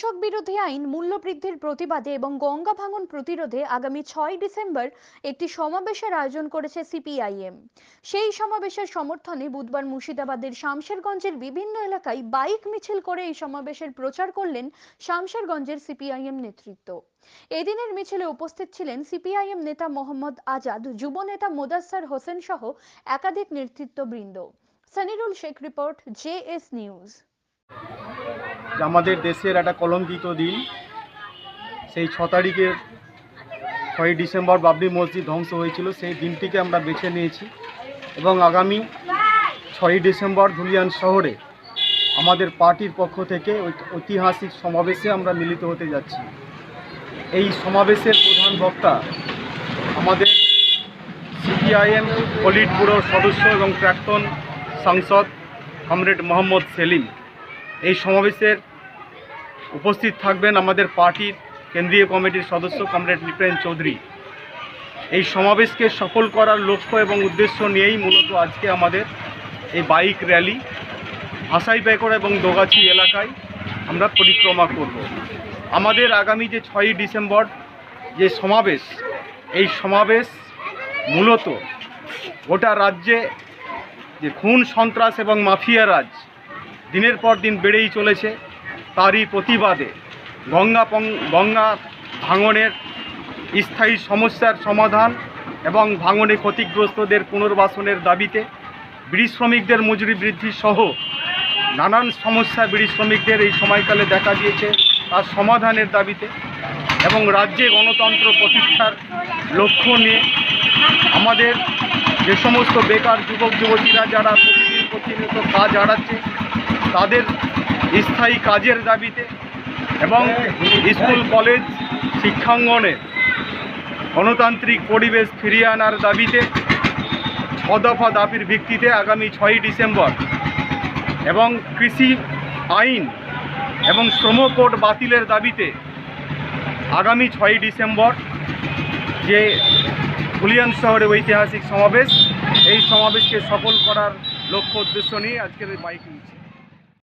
কৃষক বিরোধী আইন মূল্যবৃদ্ধির প্রতিবাদে এবং গঙ্গা ভাঙন প্রতিরোধে আগামী 6 ডিসেম্বর একটি সমাবেশের আয়োজন করেছে সিপিআইএম। সেই সমাবেশের সমর্থনে বুধবার মুর্শিদাবাদের শামশেরগঞ্জের বিভিন্ন এলাকায় বাইক মিছিল করে এই সমাবেশের প্রচার করলেন শামশেরগঞ্জের সিপিআইএম নেতৃত্ব। এদিনের মিছিলে উপস্থিত ছিলেন সিপিআইএম নেতা মোহাম্মদ আজাদ, যুব নেতা মোদাস্সার হোসেন সহ একাধিক নেতৃত্ববৃন্দ। সানিরুল শেখ রিপোর্ট, জেএস নিউজ। আমাদের দেশের একটা কলঙ্কিত দিন, সেই 6 তারিখের 6 ডিসেম্বর বাবরি মসজিদ ধ্বংস হয়েছিল। সেই দিনটিকে আমরা বেছে নিয়েছি এবং আগামী 6 ডিসেম্বর ধুলিয়ান শহরে আমাদের পার্টির পক্ষ থেকে ঐতিহাসিক সমাবেশে আমরা মিলিত হতে যাচ্ছি। এই সমাবেশের প্রধান বক্তা আমাদের সিপিআইএম পলিট ব্যুরোর সদস্য এবং প্রাক্তন সাংসদ কমরেড মোহাম্মদ সেলিম। এই সমাবেশের উপস্থিত থাকবেন আমাদের পার্টির কেন্দ্রীয় কমিটির সদস্য কমরেড নৃপেন চৌধুরী। এই সমাবেশকে সফল করার লক্ষ্য এবং উদ্দেশ্য নিয়েই মূলত আজকে আমাদের এই বাইক র্যালি হাসাইপাইকড়া এবং দোগাছি এলাকায় আমরা পরিক্রমা করব। আমাদের আগামী যে 6 ডিসেম্বর যে সমাবেশ, এই সমাবেশ মূলত গোটা রাজ্যে যে খুন সন্ত্রাস এবং মাফিয়া রাজ দিনের পর দিন বেড়েই চলেছে, তারই প্রতিবাদে গঙ্গা ভাঙনের স্থায়ী সমস্যার সমাধান এবং ভাঙনে ক্ষতিগ্রস্তদের পুনর্বাসনের দাবিতে বিড়ি শ্রমিকদের মজুরি বৃদ্ধি সহ নানান সমস্যা বিড়ি শ্রমিকদের এই সময়কালে দেখা দিয়েছে, তার সমাধানের দাবিতে এবং রাজ্যে গণতন্ত্র প্রতিষ্ঠার লক্ষ্য নিয়ে আমাদের যে সমস্ত বেকার যুবক যুবতীরা যারা প্রতিনিয়ত কাজ হারাচ্ছে তাদের স্থায়ী কাজের দাবিতে এবং স্কুল কলেজ শিক্ষাঙ্গনে গণতান্ত্রিক পরিবেশ ফিরিয়ে আনার দাবিতে 6 দফা দাবির ভিত্তিতে আগামী 6 ডিসেম্বর এবং কৃষি আইন এবং শ্রম কোড বাতিলের দাবিতে আগামী 6 ডিসেম্বর যে ধুলিয়ান শহরে ঐতিহাসিক সমাবেশ, এই সমাবেশকে সফল করার লক্ষ্য উদ্দেশ্য নিয়ে আজকের বাইক মিছিল।